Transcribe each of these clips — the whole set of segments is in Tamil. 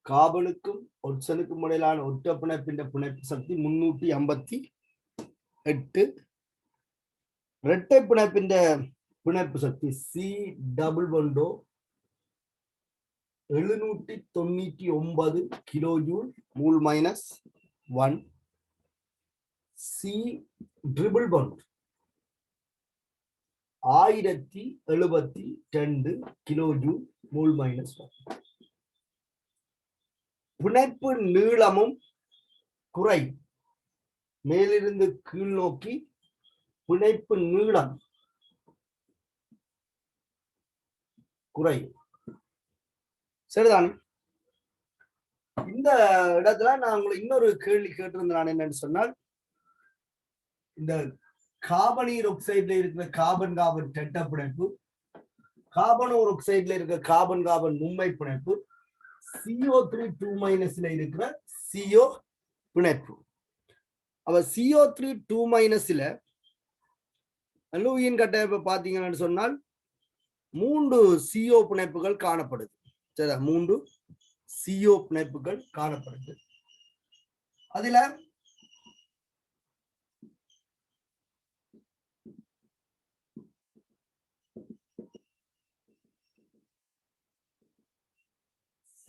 கார்பனுக்கும் ஒட்சனுக்கும் இடையிலான ஒற்றை பிணைப்பின் பிணைப்பு சக்தி 358. இரட்டை பிணைப்பின் பிணைப்பு சக்தி சி டபுள் பண்டோ 799 kilo joule mole minus 1. C triple bond 1072 kilo joule mole minus 1. பிணைப்பு நீளமும் குறை மேலிருந்து கீழ் நோக்கி பிணைப்பு நீளம் குறை. சரிதான். இந்த இடத்துல நான் உங்களை இன்னொரு கேள்வி கேட்டிருந்தேன். என்னன்னு சொன்னால், இந்த கார்பனீர் ஆக்சைடுல இருக்கிற கார்பன் கார்பன் டெட்ட பிணைப்பு, கார்பனோர் ஆக்சைடுல இருக்கிற கார்பன் கார்பன் மும்மை பிணைப்பு, CO3 2- இருக்கிற CO பிணைப்பு. அவ CO3 2- லூயின் கட்டமைப்பை பார்த்தீங்கன்னு சொன்னால் 3 CO பிணைப்புகள் காணப்படுது. சரி, 3 CO பிணைப்புகள் காணப்படுது. அதுல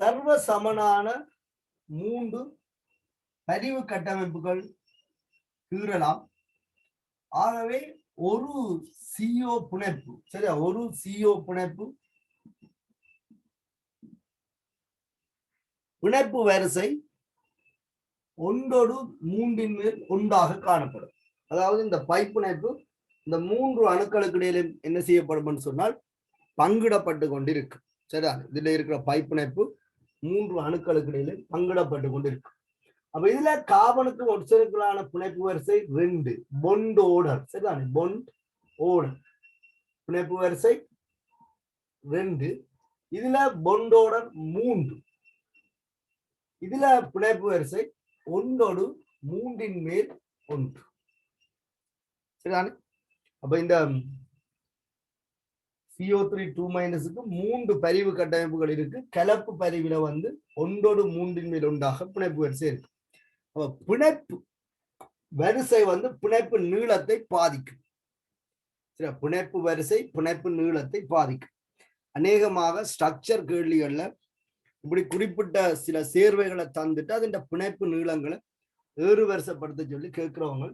சர்வ சமனான 3 பதிவு கட்டமைப்புகள் கீறலாம். ஆகவே ஒரு CO பிணைப்பு, சரியா, ஒரு CO பிணைப்பு பிணைப்பு வரிசை ஒன்றோடு 3 மேல் ஒன்றாக காணப்படும். அதாவது இந்த பைப்பிணைப்பு இந்த 3 அணுக்களுக்கு இடையில என்ன செய்யப்படும் சொன்னால் பங்கிடப்பட்டு கொண்டிருக்கு. சரியா, இதுல இருக்கிற பைப்பிணைப்பு 3 அணுக்களுக்கு இடையில பங்கிடப்பட்டு கொண்டிருக்கு. அப்ப இதுல கார்பனுக்கு ஒட்சனுக்குள்ளான பிணைப்பு வரிசை 2 பொண்ட் ஓர்டர். சரிதானே, பொண்ட் ஓர்டர் பிணைப்பு வரிசை 2. இதுல பொண்ட் ஓர்டர் 3. இதுல பிணைப்பு வரிசை ஒன்றோடு 3 மேல் 1. சரிதானே. அப்ப இந்த CO3 2- 3 பரிவு கட்டமைப்புகள் இருக்கு. கலப்பு பரிவில ஒன்றோடு 3 மேல் 1ஆக பிணைப்பு வரிசை இருக்கு. பிணைப்பு வரிசை பிணைப்பு நீளத்தை பாதிக்கும். சரி, பிணைப்பு வரிசை பிணைப்பு நீளத்தை பாதிக்கும். அநேகமாக ஸ்ட்ரக்சர் கேள்விகள்ல இப்படி குறிப்பிட்ட சில சேர்வைகளை தந்துட்டு அதுண்ட பிணைப்பு நீளங்களை ஏறு வரிசைப்படுத்த சொல்லி கேட்கிறவங்க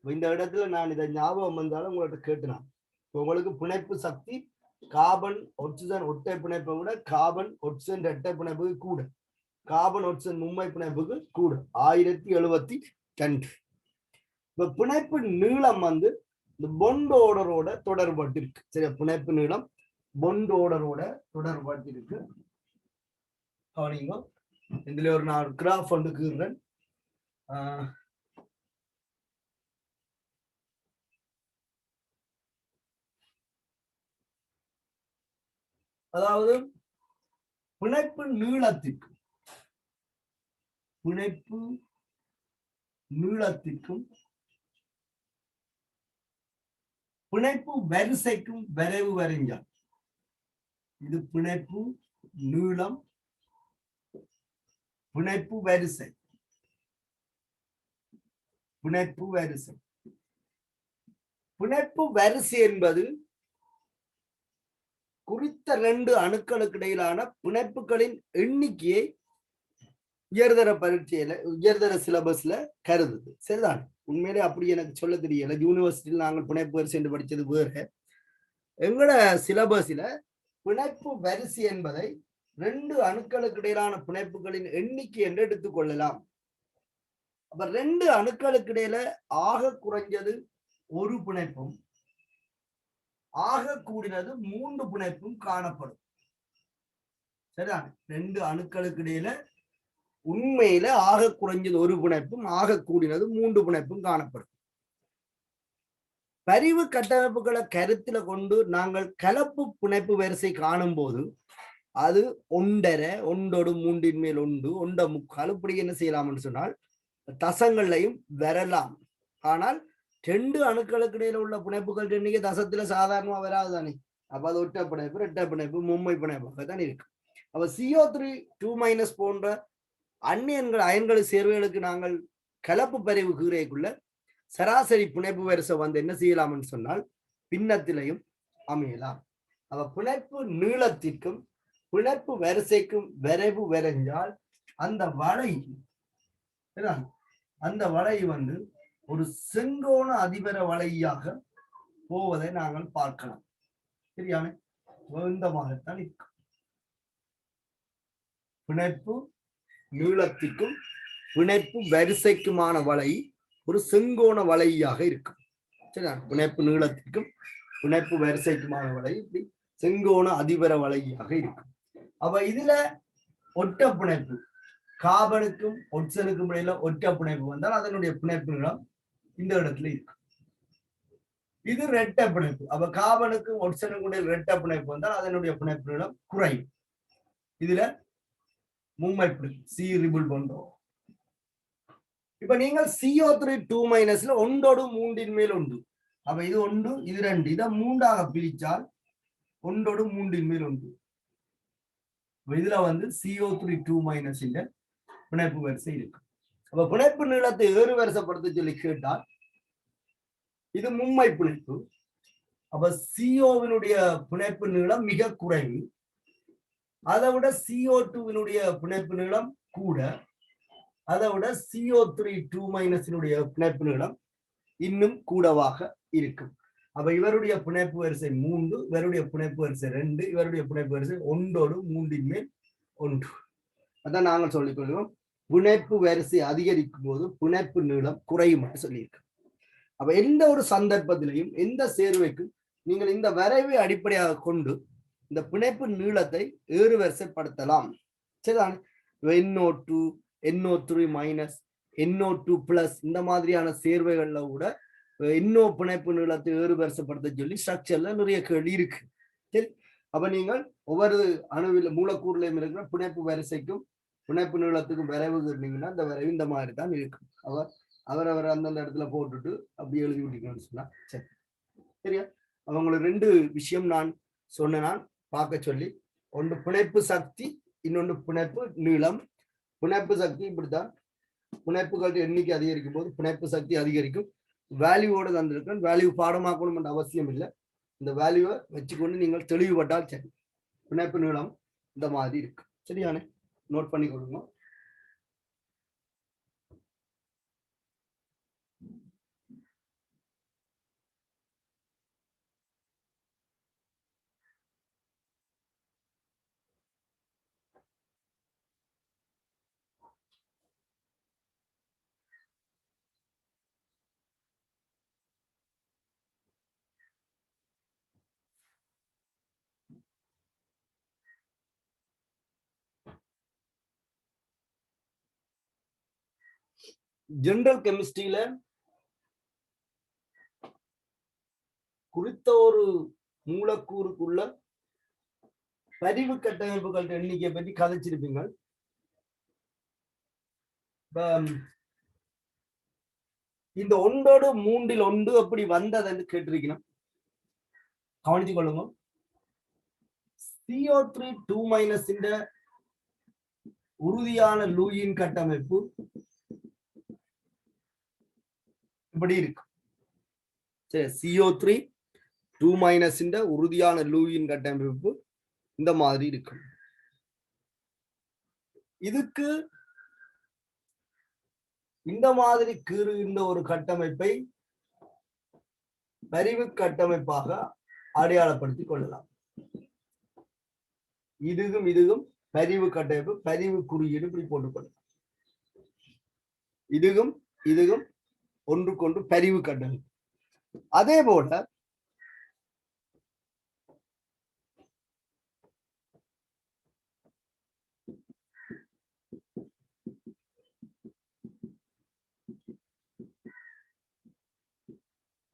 இந்த இடத்துல நான் இதை ஞாபகம் வந்தாலும் உங்கள்கிட்ட கேட்டுனான். உங்களுக்கு பிணைப்பு சக்தி கார்பன் ஒட்சிஜன் ஒற்றை பிணைப்பை விட கார்பன் ஒட்சிஜன் இரட்டை பிணைப்புக்கு கூட, கார்பன் ஒட்சிஜன் மும்மை பிணைப்புக்கு கூட 1072. இப்ப பிணைப்பு நீளம் இந்த பொண்ட் ஓர்டரோட தொடர்பட்டு இருக்கு. சரியா, பிணைப்பு நீளம் பொண்ட் ஓர்டரோட தொடர்பட்டு இருக்கு. கவனிங்க, இதுல ஒரு நான் கிராஃப் கீறேன். அதாவது பிணைப்பு நீளத்திற்கும் பிணைப்பு வரிசைக்கும் வரைவு வரைஞ்சா இது பிணைப்பு நீளம், பிணைப்பு வரிசை, பிணைப்பு வரிசை என்பது குறித்த 2 அணுக்களுக்கு இடையிலான பிணைப்புகளின் எண்ணிக்கையை உயர்தர பரீட்சையில உயர்தர சிலபஸ்ல கருதுது. சரிதான். உண்மையிலே அப்படி எனக்கு சொல்ல தெரியல. யூனிவர்சிட்டியில் நாங்கள் பிணைப்பு வரிசை என்று படிச்சது வேற. எங்களோட சிலபஸ்ல பிணைப்பு வரிசை என்பதை 2 அணுக்களுக்கு இடையிலான பிணைப்புகளின் எண்ணிக்கை என்று எடுத்துக் கொள்ளலாம். அப்ப 2 அணுக்களுக்கு இடையில ஆக குறைஞ்சது ஒரு பிணைப்பும் ஆக கூடினது 3 பிணைப்பும் காணப்படும். சரிதான். 2 அணுக்களுக்கு இடையில உண்மையில ஆக குறைஞ்சது ஒரு பிணைப்பும் ஆக கூடினது 3 பிணைப்பும் காணப்படும். பரிவு கட்டமைப்புகளை கருத்துல கொண்டு நாங்கள் கலப்பு பிணைப்பு வரிசை காணும் போது அது 1.5 ஒன்றோடு 3 மேல் 1 1 முக்கால் இப்படி என்ன செய்யலாம்னு சொன்னால் தசங்களையும் வரலாம். ஆனால் 2 அணுக்களுக்கு இடையில உள்ள பிணைப்புகள் எண்ணிக்கை தசத்துல சாதாரணமா வராது தானே. அப்ப அது ஒற்றை பிணைப்பு, இரட்டை பிணைப்பு, மும்மை பிணைப்பாக தான் இருக்கு. அப்ப CO3 2- போன்ற அயன்கள் சேர்வைகளுக்கு நாங்கள் கலப்பு பரிவு கீரைக்குள்ள சராசரி பிணைப்பு வரிசை வந்து என்ன செய்யலாம்னு சொன்னால் பின்னத்திலையும் அமையலாம். அப்ப பிணைப்பு நீளத்திற்கும் பிணைப்பு வரிசைக்கும் வரைவு வரைஞ்சால் அந்த வளை வந்து ஒரு செங்கோண அதிபர வளையாக போவதை நாங்கள் பார்க்கலாம். சரியான மாகத்தான் இருக்கும். பிணைப்பு நீளத்திற்கும் பிணைப்பு வரிசைக்குமான வளை ஒரு செங்கோண வளையாக இருக்கும். சரியா? பிணைப்பு நீளத்திற்கும் பிணைப்பு வரிசைக்குமான வளை இப்படி செங்கோண அதிபர வளையாக இருக்கும். அப்ப இதுல ஒற்ற பிணைப்பு கார்பனுக்கும் ஒட்சனுக்கும் இடையில ஒற்ற பிணைப்பு வந்தால் அதனுடைய பிணைப்பு நீளம் இந்த இடத்துல இருக்கு. இது இரட்டை பிணைப்பு. அப்ப கார்பனுக்கும் ஒட்சனுக்கும் இடையில இரட்டை பிணைப்பு வந்தால் அதனுடைய பிணைப்பு நீளம் குறையும். இதுல மும்மை சி ரிபிள் பண்றோம். இப்ப நீங்கள் CO3 2- ஒன்றோடு மூன்றின் மேல் ஒன்று. அப்ப இது ஒன்று இது ரெண்டு இதை மூன்றாக பிரிச்சால் ஒன்றோடு மூன்றின் மேல் ஒன்று. இதுல வந்து CO3 2- பிணைப்பு வரிசை இருக்கு. அப்ப பிணைப்பு நீளத்தை ஏறு வரிசைப்படுத்த சொல்லி கேட்டால் இது மும்மை பிணைப்பு. அப்ப CO-வினுடைய பிணைப்பு நீளம் மிக குறைவு. அதை விட CO2-வினுடைய பிணைப்பு நீளம் கூட. அதை விட CO3 2- பிணைப்பு நீளம் இன்னும் கூடவாக இருக்கும். அப்ப இவருடைய பிணைப்பு வரிசை 3, இவருடைய பிணைப்பு வரிசை 2, இவருடைய பிணைப்பு வரிசை ஒன்றோடு மூன்றின் மேல் ஒன்று. அதான் நாங்கள் சொல்லிக் கொள்வோம் பிணைப்பு வரிசை அதிகரிக்கும் போது பிணைப்பு நீளம் குறையும் என்று சொல்லியிருக்கோம். அப்ப எந்த ஒரு சந்தர்ப்பத்திலையும் எந்த சேர்வைக்கும் நீங்கள் இந்த வரைவை அடிப்படையாக கொண்டு இந்த பிணைப்பு நீளத்தை ஏறு வரிசைப்படுத்தலாம். சரிதானே? NO2 NO3- NO2+ இந்த மாதிரியான சேர்வைகள்ல கூட NO பிணைப்பு நீளத்தை ஏறு வரிசைப்படுத்த சொல்லி ஸ்ட்ரக்சர்ல நிறைய கேள்வி இருக்கு. சரி, அப்ப நீங்கள் ஒவ்வொரு அணுவில மூலக்கூறுலையும் இருக்கிற பிணைப்பு வரிசைக்கும் பிணைப்பு நீளத்துக்கும் வரைவு இருந்தீங்கன்னா இந்த வரைவு இந்த மாதிரி தான் இருக்கும். அவர் அந்தந்த இடத்துல போட்டுட்டு அப்படி எழுதி விட்டீங்கன்னு சொன்னா சரி. சரியா? அவங்களுக்கு 2 விஷயம் நான் சொன்னேன் பார்க்க சொல்லி. ஒன்று பிணைப்பு சக்தி, இன்னொன்று பிணைப்பு நீளம். பிணைப்பு சக்தி இப்படித்தான், பிணைப்புகள் எண்ணிக்கை அதிகரிக்கும் போது பிணைப்பு சக்தி அதிகரிக்கும். வேல்யூவோட தந்திருக்கேன். வேல்யூ பாடமாக்கணும் என்ற அவசியம் இல்லை. இந்த வேல்யூவை வச்சுக்கொண்டு நீங்கள் தெளிவுபட்டால் சரி. பிணைப்பு நீளம் இந்த மாதிரி இருக்கு. சரியானே? நோட் பண்ணி கொடுங்க. ஜெனரல் கெமிஸ்ட்ரியில குறித்த ஒரு மூலக்கூறுக்குள்ள பதிவு கட்டமைப்புகள் எண்ணிக்கை பற்றி கதைச்சிருப்பீங்க. இந்த ஒன்றோடு மூன்றில் ஒன்று அப்படி வந்ததுன்னு கேட்டிருக்கணும். கவனிச்சு கொள்ளுங்க. CO3 2- உறுதியான லூயின் கட்டமைப்பு இப்படி இருக்கு. சரி, CO3 2- உறுதியான லூயின் கட்டமைப்பு இந்த மாதிரி இருக்கு. இதுக்கு இந்த மாதிரி கீறுகின்ற ஒரு கட்டமைப்பை பரிவு கட்டமைப்பாக அடையாளப்படுத்திக் கொள்ளலாம். இதுவும் பரிவு கட்டமைப்பு, பரிவு குறியீடு இப்படி போட்டுக்கொள்ளலாம். இதுவும் ஒன்றுக்கொன்று பரிவு கட்டமைப்பு. அதே போல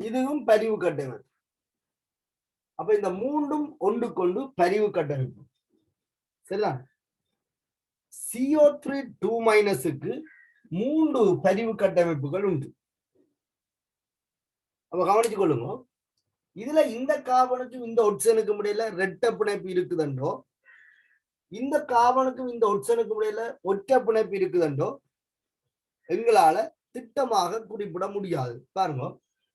இதுவும் பரிவு கட்டமைப்பு. அப்ப இந்த மூன்றும் ஒன்றுக்கொண்டு பரிவு கட்டமைப்பு. சரிதான்? CO3 2- 3 பரிவு கட்டமைப்புகள் உண்டு. அப்ப கவனிச்சு கொள்ளுங்க. இதுல இந்த கார்பனுக்கும் இந்த ஒட்சனுக்கும் இடையில இரட்டை பிணைப்பு இருக்குதுன்றோ, இந்த கார்பனுக்கும் இந்த ஒட்சனுக்கும் இடையில ஒற்றை பிணைப்பு இருக்குதுன்றோ எங்களால திட்டமாக குறிப்பிட முடியாது. பாருங்க,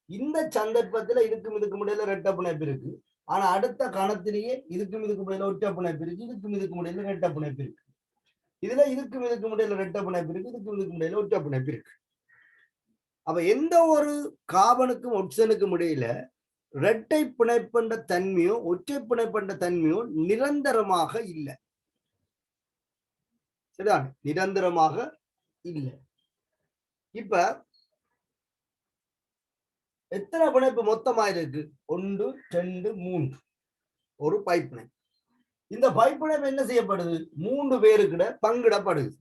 இந்த சந்தர்ப்பத்துல இதுக்கும் இடையில இரட்டை பிணைப்பு இருக்கு. ஆனா அடுத்த கணத்திலேயே இதுக்கும் இடையில ஒற்றை பிணைப்பு இருக்கு, இதுக்கும் இடையில இரட்டை பிணைப்பு இருக்கு. இதுல இதுக்கும் இடையில இரட்டை பிணைப்பு இருக்கு, இதுக்கும் இடையில ஒற்றை பிணைப்பு இருக்கு. அப்ப எந்த ஒரு கார்பனுக்கும் ஒட்சனுக்கும் இடையில இரட்டை பிணைப்பண்ட தன்மையோ ஒற்றை பிணைப்பண்ட தன்மையோ நிரந்தரமாக இல்லை. சரிதான், நிரந்தரமாக இல்லை. இப்ப எத்தனை பிணைப்பு மொத்தமா இருக்கு? 1 2 3 ஒரு பைப் பிணைப்பு. இந்த பைப் பிணைப்பு என்ன செய்யப்படுது? 3 பேருக்கிட பங்கிடப்படுது.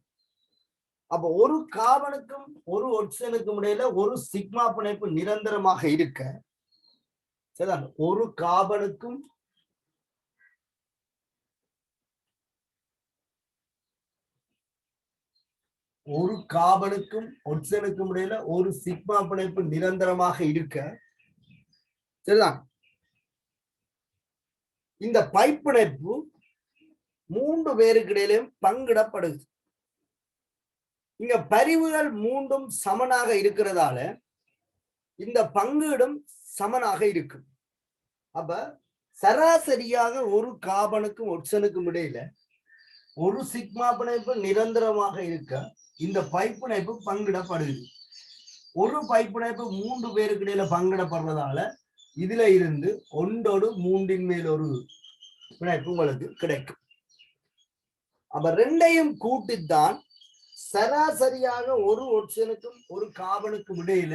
அப்ப ஒரு கார்பனுக்கும் ஒரு ஒட்சனுக்கும் இடையில ஒரு சிக்மா பிணைப்பு நிரந்தரமாக இருக்க, சரிதான், ஒரு கார்பனுக்கும் ஒட்சனுக்கும் இடையில ஒரு சிக்மா பிணைப்பு நிரந்தரமாக இருக்க, சரிதான், இந்த பைப் பிணைப்பு 3 பேருக்கு இடையிலும் பங்கிடப்படுது. இங்க பரிவுகள் 3ம் சமனாக இருக்கிறதால இந்த பங்கீடும் சமனாக இருக்கும். அப்ப சராசரியாக ஒரு கார்பனுக்கும் ஒட்சனுக்கும் இடையில ஒரு சிக்மா பிணைப்பு நிரந்தரமாக இருக்க இந்த பைப் பிணைப்பு பங்கிடப்படுது. ஒரு பைப் பிணைப்பு 3 பேருக்கு இடையில பங்கிடப்படுறதால இதுல இருந்து 1/3 மேல் ஒரு பிணைப்பு உங்களுக்கு கிடைக்கும். அப்ப ரெண்டையும் கூட்டித்தான் சராசரியாக ஒரு ஒட்சனுக்கும் ஒரு கார்பனுக்கும் இடையில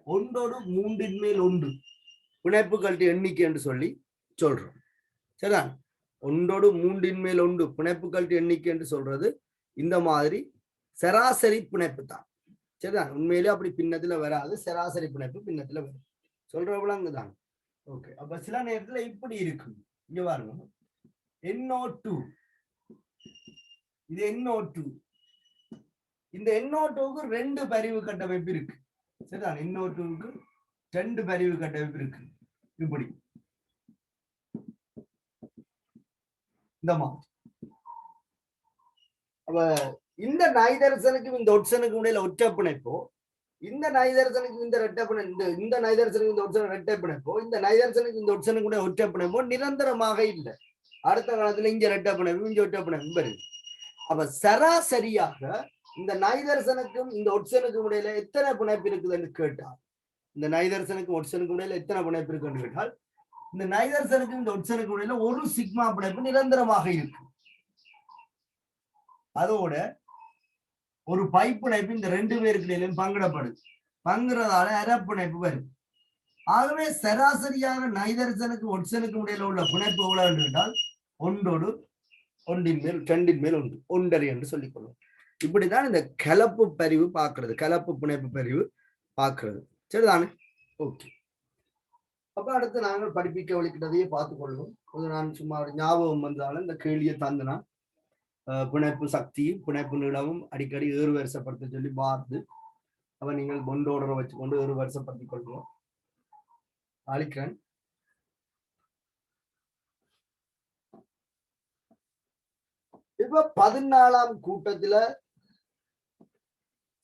1/3 மேல் 1 பிணைப்புகள் எண்ணிக்கை என்று சொல்லி சொல்றோம். சரிதான், 1/3 மேல் 1 பிணைப்புகள் எண்ணிக்கை என்று சொல்றது இந்த மாதிரி சராசரி பிணைப்பு தான். சரிதான், உண்மையிலே அப்படி பின்னத்துல வராது, சராசரி பிணைப்பு பின்னத்துல வரும். சொல்றவங்களும் அங்குதான். ஓகே, அப்ப சில நேரத்துல இப்படி இருக்கும். இங்க பாருங்க, NO2, இது NO2. இந்த NO2க்கு 2 பரிவு கட்டமைப்பு இருக்கு. சரிதான், NO2க்கு 2 பரிவு கட்டமைப்பு இருக்கு. இப்படி இந்த மாதிரி. அப்ப இந்த நைதரசனுக்கும் இந்த ஒட்சனுக்கும் இடையில ஒற்றை பிணைப்போ, இந்த நைதரசனுக்கு இந்த இரட்டை பிணைப்பு, இந்த நைதரசனுக்கு இந்த ஒட்சனுக்கு இரட்டை பிணைப்போ, இந்த நைதரசனுக்கு இந்த ஒட்சனுக்கு கூட ஒற்றை பிணைப்போ நிரந்தரமாக இல்லை. அடுத்த காலத்துல இங்க இரட்டை பிணைப்பு, இங்க ஒற்றை பிணைப்பு வருது. அப்ப சராசரியாக இந்த நைதரசனுக்கும் இந்த ஒட்சனுக்கும் இடையில எத்தனை பிணைப்பு இருக்குதுன்னு கேட்டால், இந்த நைதரசனுக்கும் ஒட்சனுக்கும் இடையில எத்தனை பிணைப்பு இருக்குன்னு கேட்டால், இந்த நைதரசனுக்கும் இந்த ஒட்சனுக்கும் இடையில ஒரு சிக்மா பிணைப்பு நிரந்தரமாக இருக்கு. அதோட ஒரு பைப் பிணைப்பு இந்த 2 பேருக்கு இடையிலும் பங்கிடப்படுது. பங்குறதால அரப்பிணைப்பு வரும். ஆகவே சராசரியாக நைதரசனுக்கு ஒட்சனுக்கும் இடையில உள்ள பிணைப்பு எவ்வளவு என்றால் 1/1 மேல் 2 மேல் 1 1/2 என்று சொல்லிக் கொள்ளும். இப்படிதான் இந்த கலப்பு பரிவு பார்க்கிறது, கலப்பு பிணைப்பு பரிவு பார்க்கிறது. சரிதானே? ஓகே, அப்ப அடுத்து நாங்கள் படிப்பிக்க வலிக்கிறதையே பார்த்துக் கொள்வோம். நான் சும்மா ஞாபகம் வந்தாலும் இந்த கேள்வியை தந்துனா பிணைப்பு சக்தியும் பிணைப்பு நீளமும் அடிக்கடி ஏறுவரிசைப்படுத்த சொல்லி பார்த்து அவ நீங்கள் பொண்டோட வச்சுக்கொண்டு ஏறுவரிசைப்படுத்திக் கொள்வோம். அழிக்கிறேன். இப்ப 14ஆம் கூட்டத்துல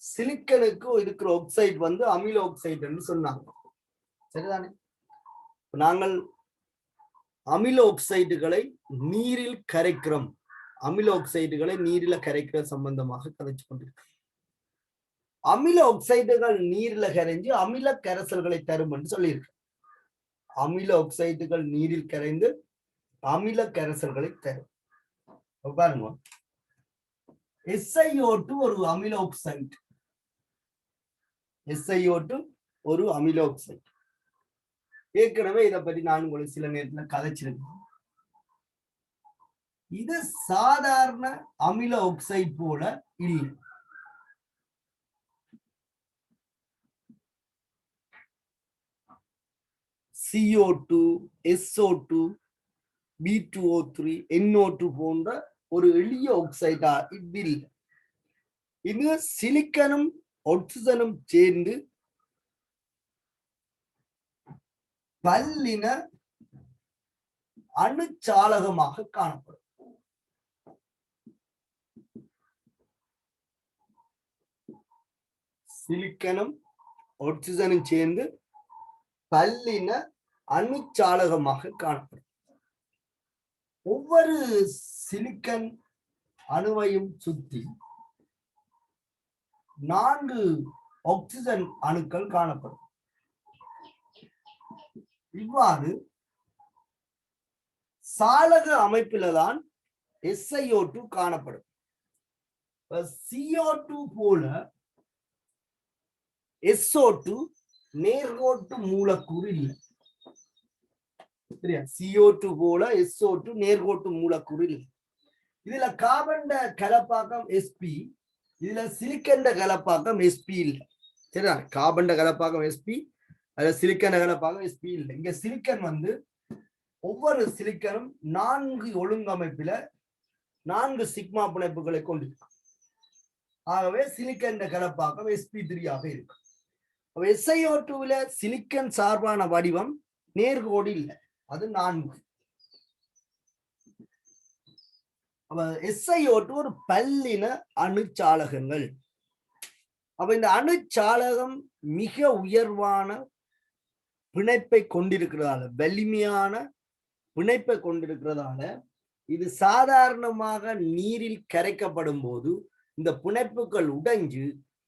சிலிக்கனுக்கு இருக்கிற ஆக்சைடு வந்து அமில ஆக்சைடு என்று சொன்னாங்க. சரிதானே? நாங்கள் அமில ஆக்சைடுகளை நீரில் கரைக்கிறோம், அமில ஆக்சைடுகளை நீரில கரைக்கிற சம்பந்தமாக கதைச்சு கொண்டிருக்கிறோம். அமில ஆக்சைடுகள் நீரில கரைஞ்சு அமில கரைசல்களை தரும் என்று சொல்லியிருக்கு. அமில ஆக்சைடுகள் நீரில் கரைந்து அமில கரைசல்களை தரும். பாருங்க, SiO2 ஒரு அமில ஆக்சைடு, SiO2 ஒரு அமில ஆக்சைடு. ஏற்கனவே இதை பற்றி நான் உங்களுக்கு சில நேரத்துல கதைச்சிருக்கேன். இது சாதாரண அமில ஆக்சைடு போல இல்லை. CO2, SO2, B2O3, NO2 போன்ற ஒரு எளிய ஆக்சைடா இது இல்லை. இது சிலிக்கனும் ஆக்சிஜனும் சேர்ந்து பல்லின அணுச்சாலகமாக காணப்படும். சிலிக்கனும் ஆக்சிஜனும் சேர்ந்து பல்லின அணுச்சாலகமாக காணப்படும். ஒவ்வொரு சிலிக்கன் அணுவையும் சுற்றி 4 ஆக்சிஜன் அணுக்கள் காணப்படும். இவ்வாறு சாலக அமைப்பில்தான் SiO2 காணப்படும். CO2 போல SO2 நேர்கோட்டு மூலக்கூறு இல்லை. சரியா? CO2 போல SO2 நேர்கோட்டு மூலக்கூறு இல்லை. இதுல கார்பன் கலப்பாக்கம் sp, இதுல சிலிக்கன் கலப்பாக்கம் sp இல்லை. சரியா? கார்பன் கலப்பாக்கம் sp, அதுல சிலிக்கன் கலப்பாக்கம் sp இல்லை. இங்க சிலிக்கன் வந்து ஒவ்வொரு சிலிக்கனும் 4 ஒழுங்கமைப்பில 4 சிக்மா பிணைப்புகளை கொண்டிருக்கும். ஆகவே சிலிக்கன் கலப்பாக்கம் sp3 ஆக இருக்கும். SiO2ல சிலிக்கன் சார்பான வடிவம் நேர்கோடு இல்லை, அது 4. SiO2 ஒரு பல்லின அணுச்சாலகங்கள். அப்ப இந்த அணுச்சாலகம் மிக உயர்வான பிணைப்பை கொண்டிருக்கிறதால, வலிமையான பிணைப்பை கொண்டிருக்கிறதால இது சாதாரணமாக நீரில் கரைக்கப்படும் போது இந்த பிணைப்புகள் உடைஞ்சு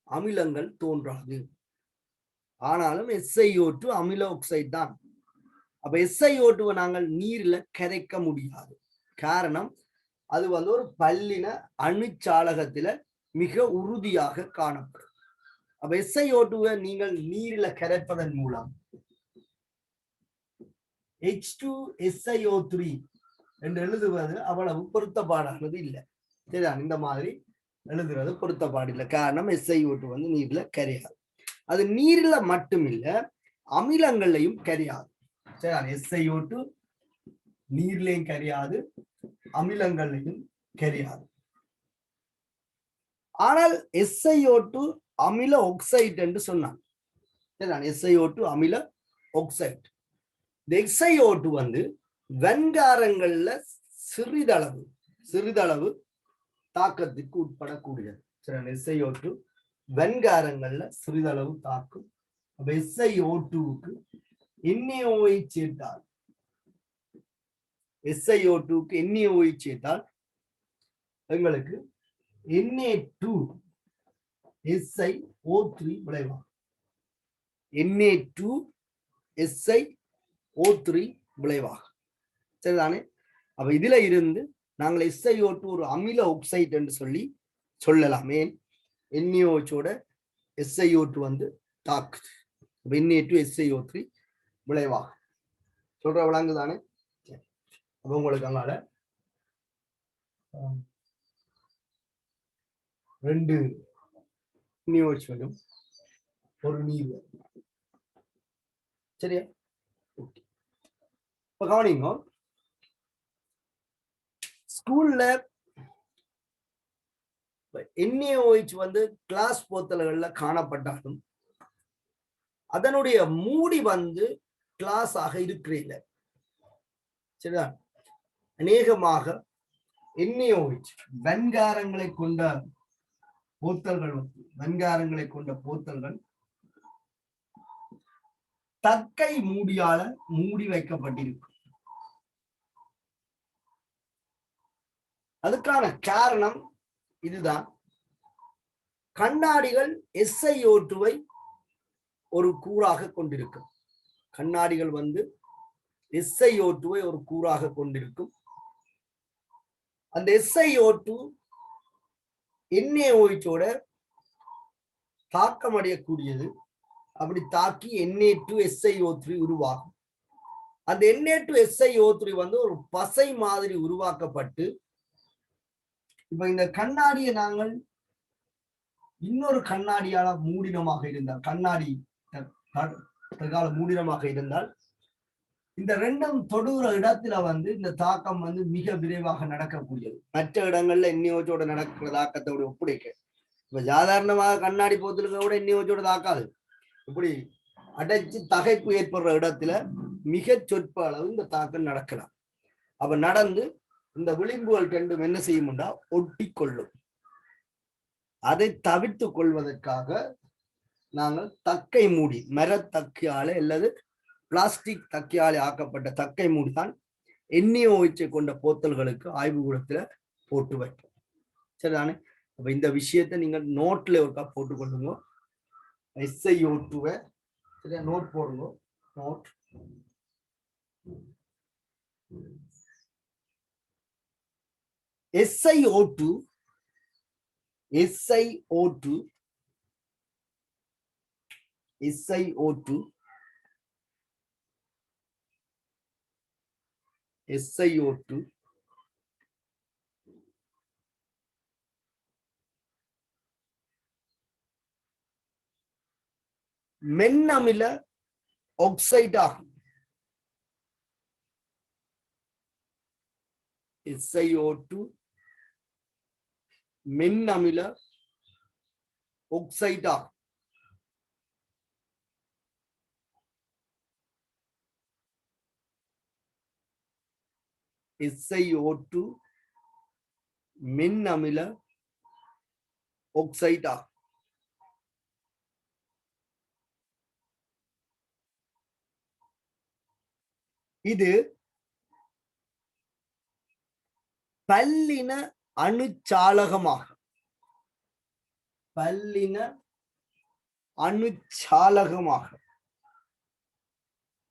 அமிலங்கள் தோன்றாது. ஆனாலும் SiO2 அமில ஆக்சைடு தான். அப்ப SiO2 நாங்கள் நீர்ல கரைக்க முடியாது. காரணம், அது வந்து ஒரு பல்லின அணுச்சாலகத்தில மிக உறுதியாக காணப்படும். அப்ப SiO2 நீங்கள் நீரில கரைப்பதன் மூலம் H2SiO3 என்று எழுதுவது அவ்வளவு பொருத்தப்பாடானது இல்லை. சரிதான்? இந்த மாதிரி எழுதுறது பொருத்தப்பாடு இல்லை. காரணம், SiO2 வந்து நீர்ல கரையாது. அது நீர்ல மட்டும் இல்ல, அமிலங்களையும் கரையாது. சரி, SiO2 நீர்லையும் கரையாது, அமிலங்களையும் கரையாது. ஆனால் SiO2 அமில ஆக்சைடு என்று சொன்னான். SiO2 அமில ஆக்சைடு. இந்த SiO2 வந்து வெண்காரங்கள்ல சிறிதளவு தாக்கத்திற்கு உட்படக்கூடியது. சரி, SiO2 வெண்காரங்கள்ல சிறிதளவு தாக்கும். அப்ப SiO2க்கு NaOH சேர்த்தால், SiO2க்கு NaOH சேர்த்தால் எங்களுக்கு Na2SiO3 விளைவாகும். Na2SiO3 விளைவாகும். சரிதானே? அப்ப இதுல இருந்து நாங்கள் SiO2 ஒரு அமில ஆக்சைடு என்று சொல்லலாமே. NaOH SiO2 வந்து தாக்குது. Na2SiO3 விளைவாகும். சொல்ற விளங்கு தானே? அப்ப உங்களுக்கு அங்கால 2 NaOH வரும், ஒரு நீர் வரும். சரியா? இப்ப கவனிங்க, ஸ்கூல்ல NaOH வந்து கிளாஸ் போத்தல்கள்ல காணப்பட்டாலும் அதனுடைய மூடி வந்து கிளாஸ் ஆக இருக்கிறீங்க. சரிதா? அநேகமாக NaOH வெண்காரங்களை கொண்ட போத்தல்கள் தக்கை மூடியால மூடி வைக்கப்பட்டிருக்கும். அதுக்கான காரணம் இதுதான். கண்ணாடிகள் SiO2வை ஒரு கூறாக கொண்டிருக்கும். கண்ணாடிகள் வந்து SiO2வை ஒரு கூறாக கொண்டிருக்கும். அந்த SiO2 NaOH தாக்கம் அடையக்கூடியது. அப்படி தாக்கி Na2SiO3 உருவாகும். அந்த Na2SiO3 வந்து ஒரு பசை மாதிரி உருவாக்கப்பட்டு, இப்ப இந்த கண்ணாடியை நாங்கள் இன்னொரு கண்ணாடியால மூடினமாக இருந்தால், கண்ணாடி மூடினமாக இருந்தால், இந்த ரெண்டும் தொடுகிற இடத்துல வந்து இந்த தாக்கம் வந்து மிக விரைவாக நடக்கக்கூடியது. மற்ற இடங்கள்ல NaOH நடக்கிற தாக்கத்தோட ஒப்படைக்க, இப்ப சாதாரணமாக கண்ணாடி போத்தலுக்கோட NaOH தாக்காது. இப்படி அடைச்சு தகைப்பு ஏற்படுற இடத்துல மிக சொற்ப அளவு இந்த தாக்கம் நடக்கலாம். அப்ப நடந்து இந்த விளிம்புகள் ரெண்டும் என்ன செய்யும்னா ஒட்டி கொள்ளும். அதை தவிர்த்து கொள்வதற்காக நாங்கள் தக்கை மூடி மரத்தக்கையாலே அல்லது பிளாஸ்டிக் தக்கையாலே ஆக்கப்பட்ட தக்கை மூடி தான் NaOH கொண்ட போத்தல்களுக்கு ஆய்வுக்கூடத்துல போட்டு வைப்போம். சரிதானே? அப்ப இந்த விஷயத்தை நீங்கள் நோட்ல ஒருக்கா போட்டுக்கொள்ளுங்க. SiO2 சரியா நோட் போடுங்க. நோட் SiO2 மென்னமில ஆக்சைடு ஆகும். SiO2 மென்னமில ஆக்சைடு ஆகும். SiO2 மென்னமில ஆக்சைடு ஆகும். இது பல்லின அணுச்சாலகமாக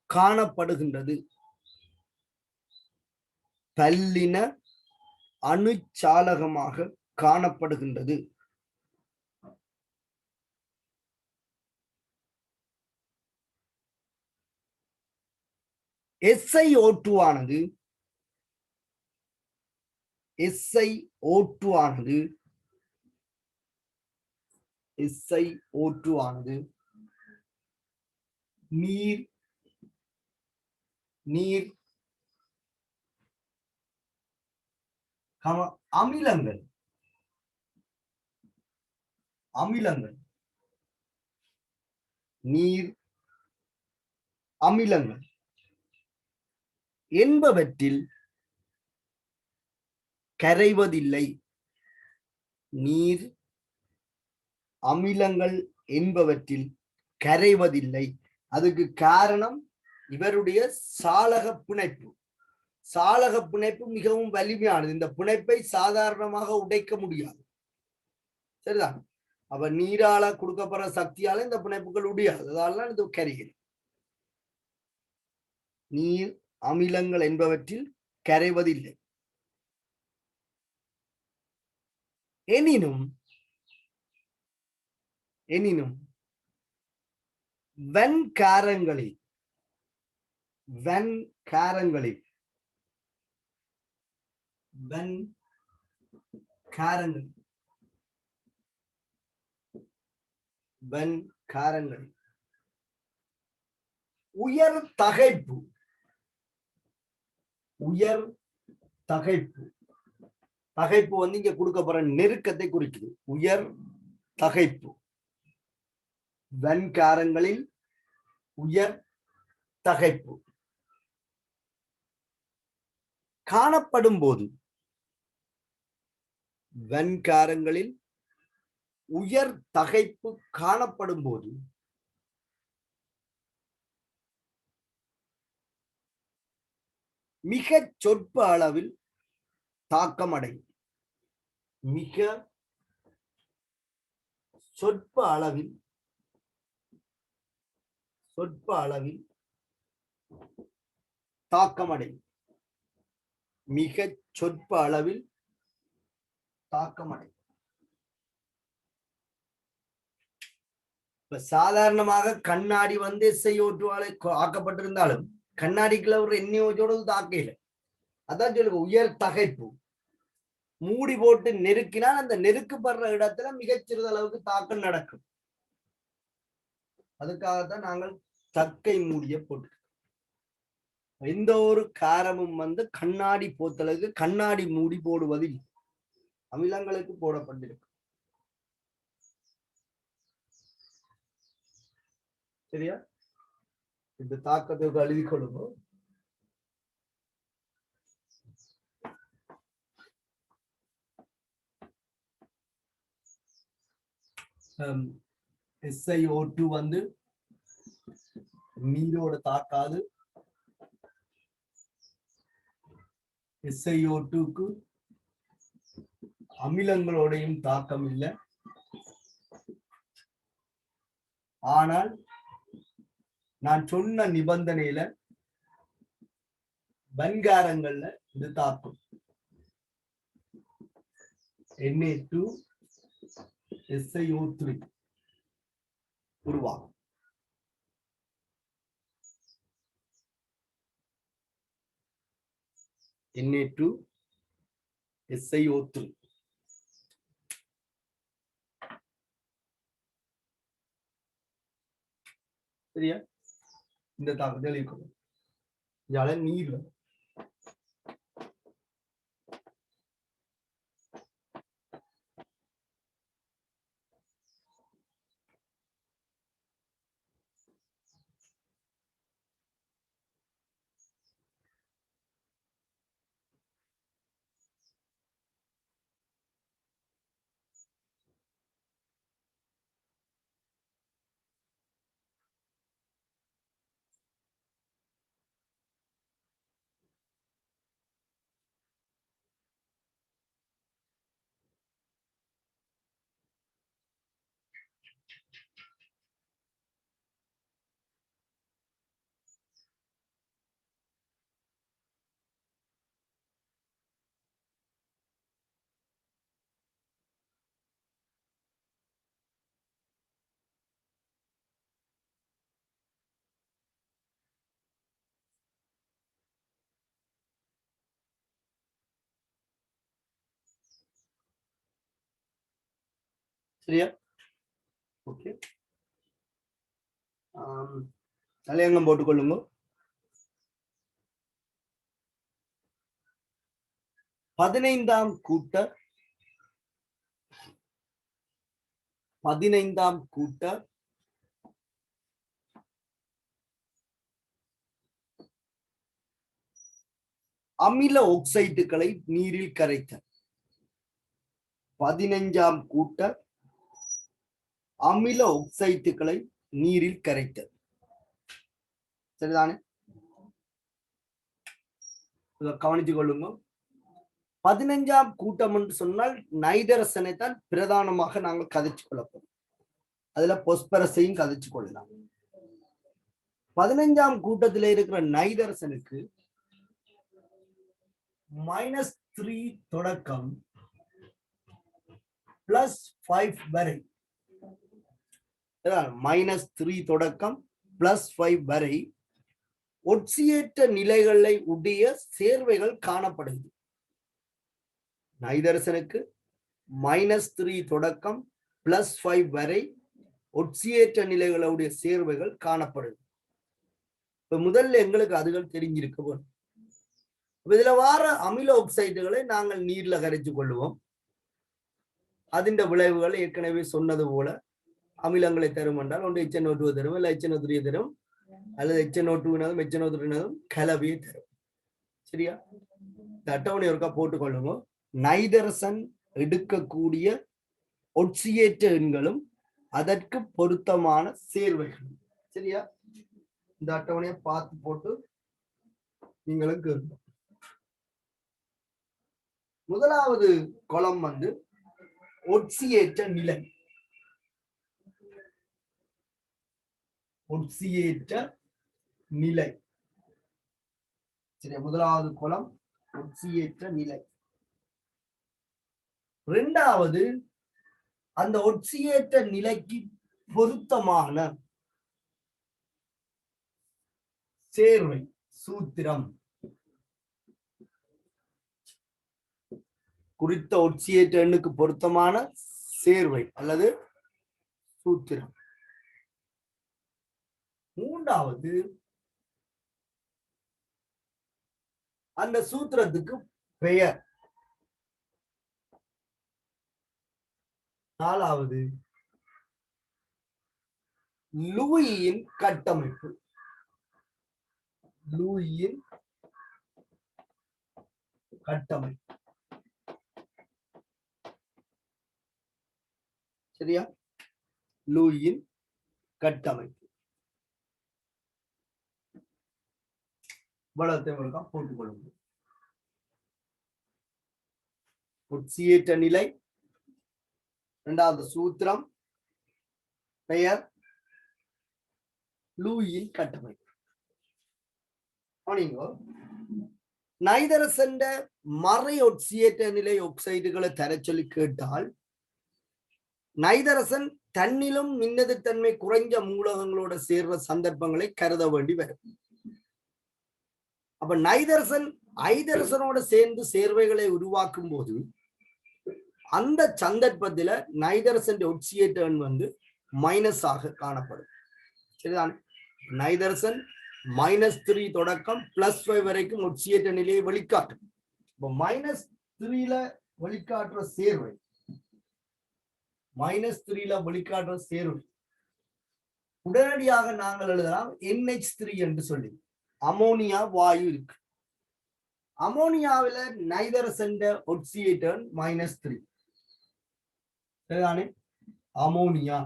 காணப்படுகின்றது. பல்லின அணுச்சாலகமாக காணப்படுகின்றது. SiO2 ஆனது நீர் அமிலங்கள் நீர் அமிலங்கள் என்பவற்றில் கரைவதில்லை. நீர் அமிலங்கள் என்பவற்றில் கரைவதில்லை. அதுக்கு காரணம் இவருடைய சாளக பிணைப்பு மிகவும் வலிமையானது. இந்த பிணைப்பை சாதாரணமாக உடைக்க முடியாது. சரிதான்? அப்ப நீரால கொடுக்கப்படுற சக்தியால இந்த பிணைப்புகள் உடையாது. அதனால இது கரைகிறது. நீர் அமிலங்கள் என்பவற்றில் கரைவதில்லை. எனினும் வன்காரங்களில் உயர் தகைப்பு வந்து இங்க கொடுக்கப்படுற நெருக்கத்தை குறிக்குது. உயர் தகைப்பு வன்காரங்களில் உயர் தகைப்பு காணப்படும் போது வன்காரங்களில் உயர் தகைப்பு காணப்படும் போது மிக சொற்ப அளவில் தாக்கமடையும். மிக சொற்ப அளவில் தாக்கமடையும். சாதாரணமாக கண்ணாடி வந்து SiO2 ஆக்கப்பட்டிருந்தாலும் கண்ணாடிக்குள்ள ஒரு NaOH தாக்கையில. அதான் சொல்லுங்க உயர் தகைப்பு. மூடி போட்டு நெருக்கினால் அந்த நெருக்குப்படுற இடத்துல மிகச்சிறிது அளவுக்கு தாக்கம் நடக்கும். அதுக்காகத்தான் நாங்கள் தக்கை மூடிய போட்டு. எந்த ஒரு காரமும் வந்து கண்ணாடி போத்தலுக்கு கண்ணாடி மூடி போடுவதில் அமிலங்களுக்கு போடப்பட்டிருக்கு. சரியா? இந்த தாக்கத்தை எழுதி கொள்ளுங்க. SiO2 வந்து நீரோட தாக்காது. SiO2க்கு அமிலங்களோடையும் தாக்கம் இல்லை. ஆனால் நான் சொன்ன நிபந்தனையில பன்காரங்கள்ல இது தாக்கும். Na2 SiO3 உருவாகும். Na2 SiO3 சரியா? இந்த தாக்கத்தை எழுதிக்கணும். இதால நீர் சரியா? ஓகே, தலையங்கம் போட்டுக்கொள்ளுங்க. 15ஆம் கூட்ட அமில ஆக்சைடுகளை நீரில் கரைத்தல். 15ஆம் கூட்ட அமில ஆக்சைடுகளை நீரில் கரைத்தல். சரிதானே? கவனித்துக் கொள்ளுங்க. 15ஆம் கூட்டம் என்று சொன்னால் நைதரசனை தான் பிரதானமாக நாங்கள் கதைச்சு கொள்ளப்போம். அதுல பொஸ்பரஸையும் கதைச்சு கொள்ளலாம். 15ஆம் கூட்டத்தில் இருக்கிற நைதரசனுக்கு -3 தொடக்கம் +5 வரை, -3 தொடக்கம் +5 வரை ஒட்சியேற்ற நிலைகளை உடைய சேர்வைகள் காணப்படுகிறது. நைதரசனுக்கு -3 தொடக்கம் +5 வரை ஒட்சியேற்ற நிலைகளுடைய சேர்வைகள் காணப்படுது. இப்ப முதல்ல எங்களுக்கு அதுகள் தெரிஞ்சிருக்க போது இதுல வார அமில ஆக்சைடுகளை நாங்கள் நீர்ல கரைச்சு கொள்ளுவோம். அதிண்ட விளைவுகள் ஏற்கனவே சொன்னது போல அமிலங்களை தரும் என்றால் ஒன்று HNO2 தரும், இல்ல HNO3 தரும், அல்லது HNO2 HNO3 கலவையை தரும். சரியா? அட்டவணை ஒருக்கா போட்டுக்கொள்ளுங்க. நைதரசன் எடுக்கக்கூடிய ஒட்சியேற்ற எண்களும் அதற்கு பொருத்தமான சேர்வைகளும். சரியா? இந்த அட்டவணையை பார்த்து போட்டு நீங்களுக்கு முதலாவது கொலம் வந்து ஒட்சியேற்ற நிலை. ஒட்சியேற்ற நிலை. சரி, முதலாவது கொலம் ஒட்சியேற்ற நிலை. இரண்டாவது அந்த ஒட்சியேற்ற நிலைக்கு பொருத்தமான சேர்வை சூத்திரம். குறித்த ஒட்சியேற்ற எண்ணுக்கு பொருத்தமான சேர்வை அல்லது சூத்திரம். மூன்றாவது அந்த சூத்திரத்துக்கு பெயர். நாலாவது லூயியின் கட்டமைப்பு. லூயியின் கட்டமைப்பு. சரியா? லூயியின் கட்டமைப்பு. இவ்வளவு போட்டுக்கொள்ளுங்கள். ஒட்சியேற்ற நிலை, இரண்டாவது சூத்திரம், பெயர், லூயின் கட்டமைப்பு. நைதரசன் மறை ஒட்சியேற்ற நிலை ஆக்சைடுகளை தர சொல்லி கேட்டால் நைதரசன் தன்னிலும் மின்னெதிர்த்தன்மை குறைஞ்ச மூலகங்களோட சேர்ற சந்தர்ப்பங்களை கருத வேண்டி வரும். அப்ப நைதரசன் ஐதரசனோட சேர்ந்து சேர்வைகளை உருவாக்கும் போது அந்த சந்தர்ப்பத்துல நைதரசன் ஒட்சியேட்டர் வந்து மைனஸ் ஆக காணப்படும். சரிதான். நைதரசன் -3 தொடக்கம் +5 வரைக்கும் ஒட்சியேற்ற நிலையை வெளிக்காட்டும். இப்போ -3ல வெளிக்காட்டுற சேர்வை, -3ல வெளிக்காட்டுற சேர்வை உடனடியாக நாங்கள் எழுதலாம் NH3 என்று சொல்லி. அமோனியா வாயு இருக்கு. அமோனியாவில நைதரசன் ஒட்சியேட்டர் -3. சரிதானே. அமோனியா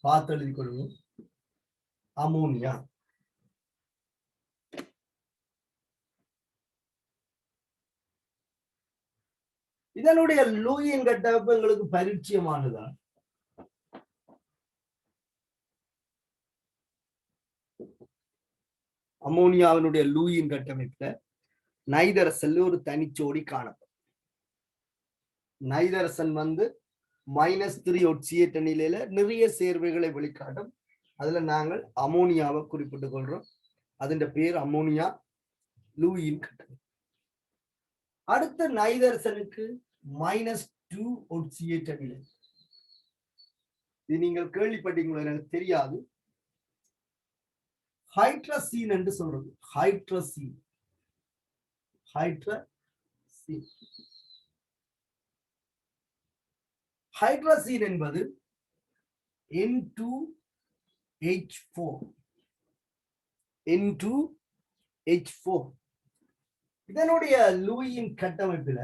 பார்த்து எழுதி கொள்ளுங்க. அமோனியா இதனுடைய லூயின் கட்டமைப்பு எங்களுக்கு பரிச்சயமானதான். அமோனியாவினுடைய லூயின் கட்டமைப்புல நைதரசன் ஒரு தனிச்சோடி காணப்படும். நைதரசன் வந்து -3 ஒட்சியேற்ற நிலையில நிறைய சேர்வைகளை வெளிக்காட்டும். அதுல நாங்கள் அமோனியாவை குறிப்பிட்டுக் கொள்றோம். அதன் பேர் அமோனியா லூயின் கட்டமைப்பு. அடுத்த நைதரசனுக்கு -2 ஒட்சியேற்ற நிலை. இது நீங்கள் கேள்விப்பட்டீங்களோ எனக்கு தெரியாது. ஹைட்ரசீன் என்று சொல்றது. ஹைட்ரசீன் ஹைட்ரசீன் ஹைட்ரசீன் என்பது N2H4. N2H4 இதனுடைய லூயின் கட்டமைப்புல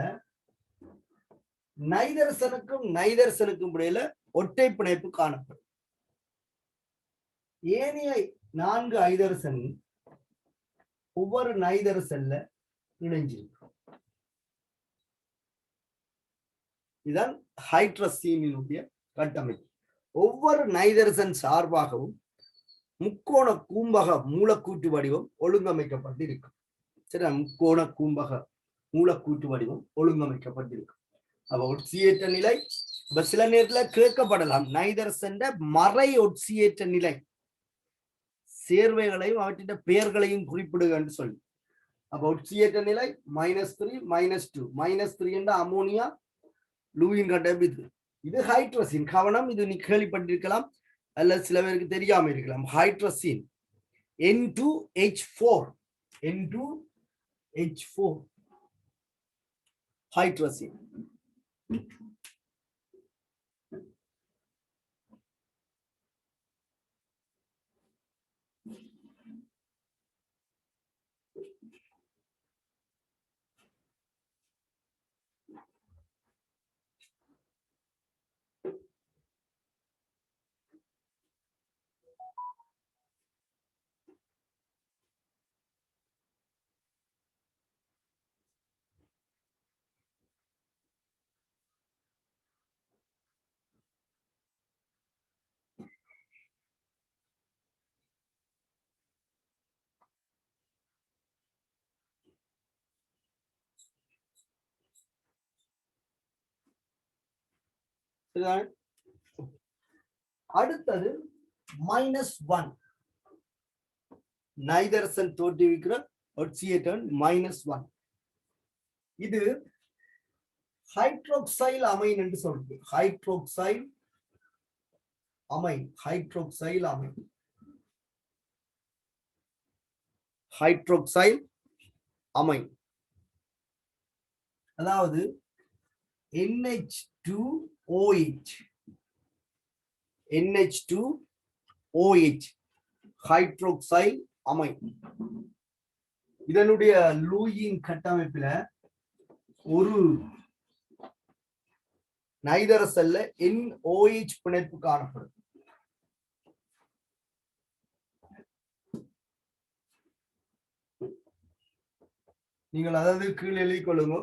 நைதரசனுக்கும் இடையில ஒற்றை பிணைப்பு காணப்படும். ஏனைய 4 ஐதரசன் ஒவ்வொரு நைதரசன்ல இணைஞ்சிருக்கும். இதுதான் ஹைட்ரசீனினுடைய கட்டமைப்பு. ஒவ்வொரு நைதரசன் சார்பாகவும் முக்கோண கூம்பக மூலக்கூற்று வடிவம் ஒழுங்கமைக்கப்பட்டிருக்கும். சரி, முக்கோண கூம்பக மூலக்கூற்று வடிவம் ஒழுங்கமைக்கப்பட்டிருக்கும். அப்ப ஒட்சியேற்ற நிலை இப்ப சில நேரத்துல கேட்கப்படலாம், நைதரசன் மறை ஒட்சியேற்ற நிலை சேர்வைகளையும் அவற்றின் பெயர்களையும் குறிப்பிடுக என்று சொல்லி. அப்ப ஒட்சியேற்ற நிலை -3 -2 -3 என்ற அமோனியா லூயின் கட்டமைப்பு. இது ஹைட்ரசீன். கவனம், இது நீ கேள்விப்பட்டிருக்கலாம் அல்லது சில பேருக்கு தெரியாம இருக்கலாம். ஹைட்ரசீன் N2H4 ஹைட்ரசீன். அடுத்தது -1 நைதரசன் தோற்றுவிக்கிற ஒட்சியேட்டர் -1. இது ஹைட்ரோக்சைல் அமைன் என்று சொல்றது. ஹைட்ரோக்சைல் அமைன் ஹைட்ரோக்சைல் அமைன் அதாவது NH2OH ஹைட்ரோக்சைல் அமைன். இதனுடைய லூயின் கட்டமைப்புல ஒரு நைதரசன்ல NOH பிணைப்பு காணப்படும். நீங்கள் அதாவது கீழே எழுதி கொள்ளுங்க